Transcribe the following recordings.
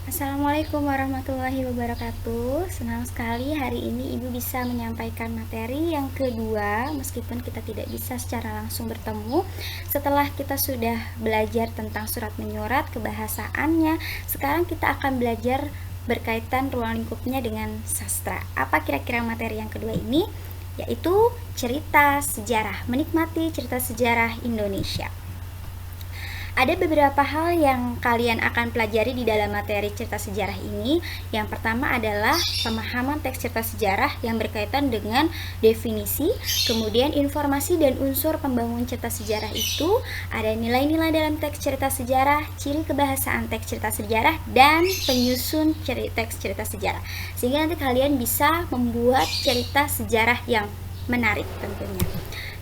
Assalamualaikum warahmatullahi wabarakatuh. Senang sekali hari ini Ibu bisa menyampaikan materi yang kedua, meskipun kita tidak bisa secara langsung bertemu. Setelah kita sudah belajar tentang surat menyurat, kebahasaannya, sekarang kita akan belajar berkaitan ruang lingkupnya dengan sastra. Apa kira-kira materi yang kedua ini? Yaitu cerita sejarah, menikmati cerita sejarah Indonesia. Ada beberapa hal yang kalian akan pelajari di dalam materi cerita sejarah ini. Yang pertama adalah pemahaman teks cerita sejarah yang berkaitan dengan definisi, kemudian informasi dan unsur pembangun cerita sejarah itu, ada nilai-nilai dalam teks cerita sejarah, ciri kebahasaan teks cerita sejarah, dan penyusun teks cerita sejarah. Sehingga nanti kalian bisa membuat cerita sejarah yang menarik tentunya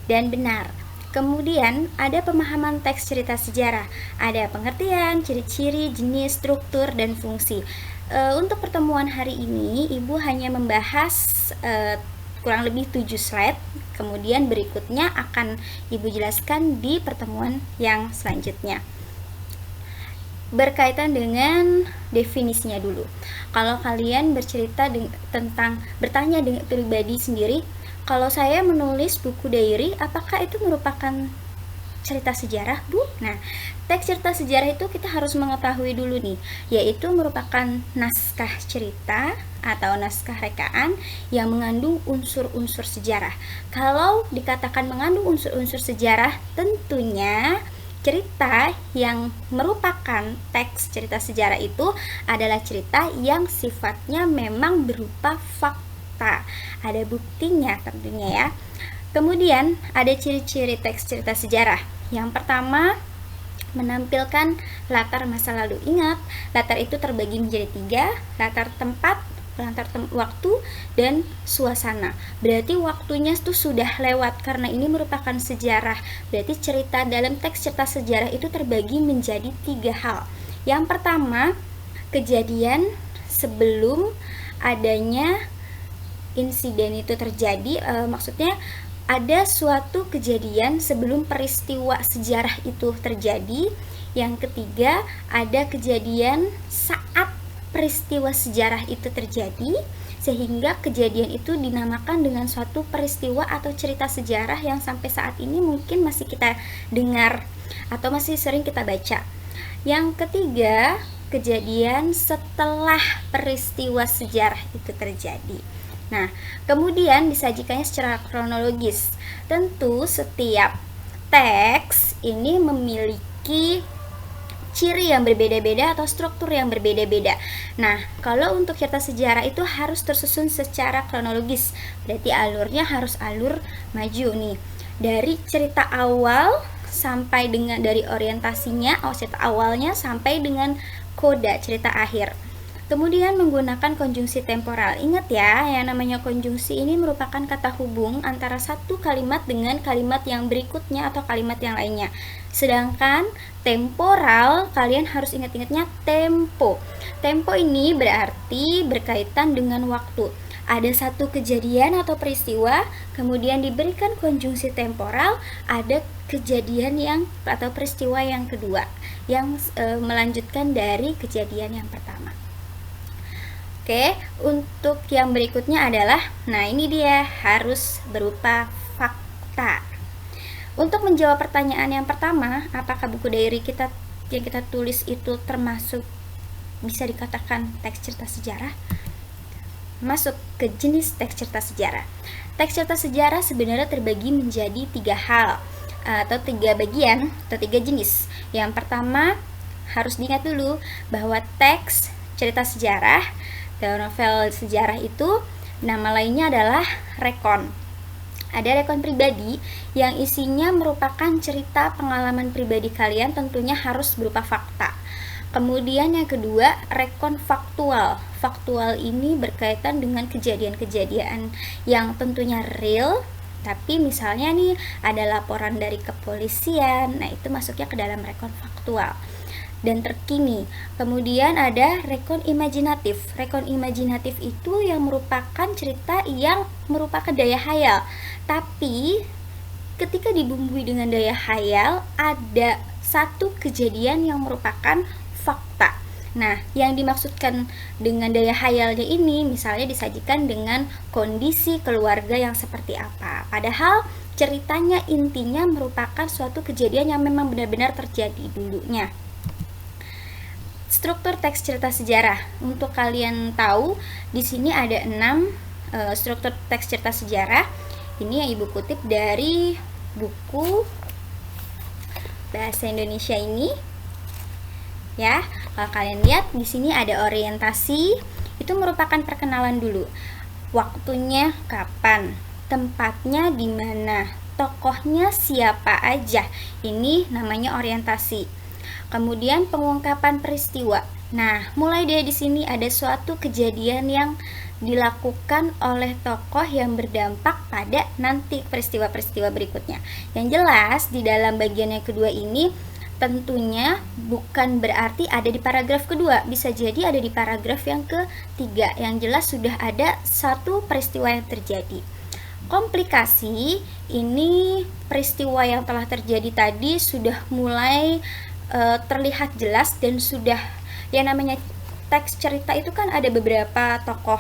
dan benar. Kemudian ada pemahaman teks cerita sejarah, ada pengertian, ciri-ciri, jenis, struktur, dan fungsi. Untuk pertemuan hari ini, Ibu hanya membahas kurang lebih 7 slide, kemudian berikutnya akan Ibu jelaskan di pertemuan yang selanjutnya. Berkaitan dengan definisinya dulu. Kalau kalian bertanya dengan pribadi sendiri, kalau saya menulis buku diary, apakah itu merupakan cerita sejarah, Bu? Nah, teks cerita sejarah itu kita harus mengetahui dulu nih, yaitu merupakan naskah cerita atau naskah rekaan yang mengandung unsur-unsur sejarah. Kalau dikatakan mengandung unsur-unsur sejarah, tentunya cerita yang merupakan teks cerita sejarah itu adalah cerita yang sifatnya memang berupa fakta. Ada buktinya tentunya ya. Kemudian ada ciri-ciri teks cerita sejarah. Yang pertama, menampilkan latar masa lalu. Ingat, latar itu terbagi menjadi 3, latar tempat, waktu, dan suasana. Berarti waktunya itu sudah lewat karena ini merupakan sejarah. Berarti cerita dalam teks cerita sejarah itu terbagi menjadi 3 hal. Yang pertama, kejadian sebelum adanya insiden itu terjadi, maksudnya ada suatu kejadian sebelum peristiwa sejarah itu terjadi. Yang ketiga, ada kejadian saat peristiwa sejarah itu terjadi, sehingga kejadian itu dinamakan dengan suatu peristiwa atau cerita sejarah yang sampai saat ini mungkin masih kita dengar atau masih sering kita baca. Yang ketiga, kejadian setelah peristiwa sejarah itu terjadi. Nah, kemudian disajikannya secara kronologis. Tentu setiap teks ini memiliki ciri yang berbeda-beda atau struktur yang berbeda-beda. Nah, kalau untuk cerita sejarah itu harus tersusun secara kronologis. Berarti alurnya harus alur maju nih. Dari cerita awal sampai dengan dari orientasinya, cerita awalnya sampai dengan koda cerita akhir. Kemudian menggunakan konjungsi temporal. Ingat ya, yang namanya konjungsi ini merupakan kata hubung antara satu kalimat dengan kalimat yang berikutnya atau kalimat yang lainnya. Sedangkan temporal, kalian harus ingat-ingatnya tempo. Tempo ini berarti berkaitan dengan waktu. Ada satu kejadian atau peristiwa, kemudian diberikan konjungsi temporal, ada kejadian yang atau peristiwa yang kedua yang melanjutkan dari kejadian yang pertama. Oke, untuk yang berikutnya adalah, nah ini dia, harus berupa fakta. Untuk menjawab pertanyaan yang pertama, apakah buku diary kita yang kita tulis itu termasuk bisa dikatakan teks cerita sejarah? Masuk ke jenis teks cerita sejarah. Teks cerita sejarah sebenarnya terbagi menjadi 3 hal atau 3 bagian atau 3 jenis. Yang pertama, harus diingat dulu bahwa teks cerita sejarah dalam novel sejarah itu nama lainnya adalah rekon. Ada rekon pribadi yang isinya merupakan cerita pengalaman pribadi kalian, tentunya harus berupa fakta. Kemudian yang kedua, rekon faktual. Faktual ini berkaitan dengan kejadian-kejadian yang tentunya real, tapi misalnya nih ada laporan dari kepolisian, nah itu masuknya ke dalam rekon faktual dan terkini. Kemudian ada rekon imajinatif. Rekon imajinatif itu yang merupakan cerita yang merupakan daya hayal. Tapi ketika dibumbui dengan daya hayal, ada satu kejadian yang merupakan fakta. Nah, yang dimaksudkan dengan daya hayalnya ini misalnya disajikan dengan kondisi keluarga yang seperti apa. Padahal ceritanya intinya merupakan suatu kejadian yang memang benar-benar terjadi dulunya. Struktur teks cerita sejarah. Untuk kalian tahu, di sini ada 6 struktur teks cerita sejarah. Ini yang Ibu kutip dari buku Bahasa Indonesia ini. Ya, kalau kalian lihat di sini ada orientasi, itu merupakan perkenalan dulu. Waktunya kapan, tempatnya di mana, tokohnya siapa aja. Ini namanya orientasi. Kemudian pengungkapan peristiwa. Nah, mulai dari di sini ada suatu kejadian yang dilakukan oleh tokoh yang berdampak pada nanti peristiwa-peristiwa berikutnya. Yang jelas di dalam bagian yang kedua ini tentunya bukan berarti ada di paragraf kedua, bisa jadi ada di paragraf yang ketiga. Yang jelas sudah ada satu peristiwa yang terjadi. Komplikasi ini peristiwa yang telah terjadi tadi sudah mulai terlihat jelas dan sudah, yang namanya teks cerita itu kan ada beberapa tokoh.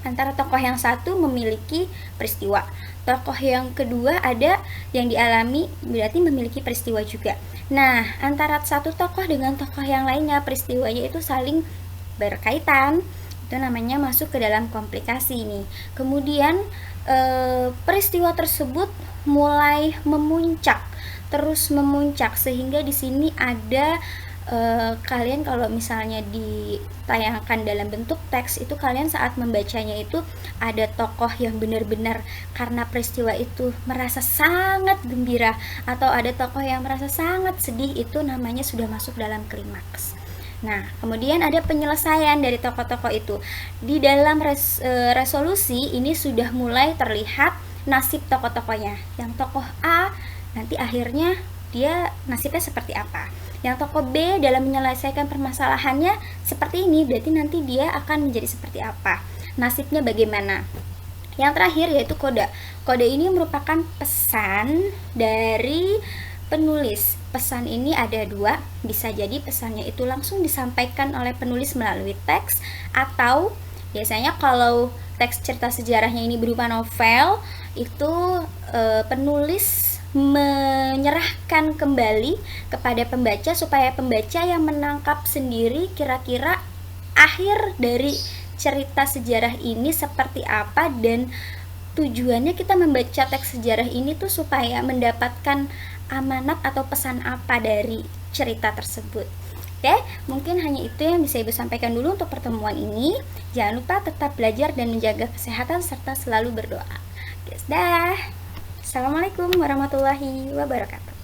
Antara tokoh yang satu memiliki peristiwa, tokoh yang kedua ada yang dialami berarti memiliki peristiwa juga. Nah, antara satu tokoh dengan tokoh yang lainnya peristiwanya itu saling berkaitan, itu namanya masuk ke dalam komplikasi ini. Kemudian peristiwa tersebut mulai memuncak, terus memuncak sehingga di sini ada kalian kalau misalnya ditayangkan dalam bentuk teks itu, kalian saat membacanya itu ada tokoh yang benar-benar karena peristiwa itu merasa sangat gembira, atau ada tokoh yang merasa sangat sedih, itu namanya sudah masuk dalam klimaks. Nah, kemudian ada penyelesaian dari tokoh-tokoh itu. Di dalam resolusi ini sudah mulai terlihat nasib tokoh-tokohnya. Yang tokoh A nanti akhirnya dia nasibnya seperti apa. Yang tokoh B dalam menyelesaikan permasalahannya seperti ini, berarti nanti dia akan menjadi seperti apa, nasibnya bagaimana. Yang terakhir yaitu kode. Kode ini merupakan pesan dari penulis. Pesan ini ada 2, bisa jadi pesannya itu langsung disampaikan oleh penulis melalui teks, atau biasanya kalau teks cerita sejarahnya ini berupa novel, itu penulis menyerahkan kembali kepada pembaca supaya pembaca yang menangkap sendiri kira-kira akhir dari cerita sejarah ini seperti apa, dan tujuannya kita membaca teks sejarah ini tuh supaya mendapatkan amanat atau pesan apa dari cerita tersebut. Oke, mungkin hanya itu yang bisa Ibu sampaikan dulu untuk pertemuan ini. Jangan lupa tetap belajar dan menjaga kesehatan serta selalu berdoa. Dah. Assalamualaikum warahmatullahi wabarakatuh.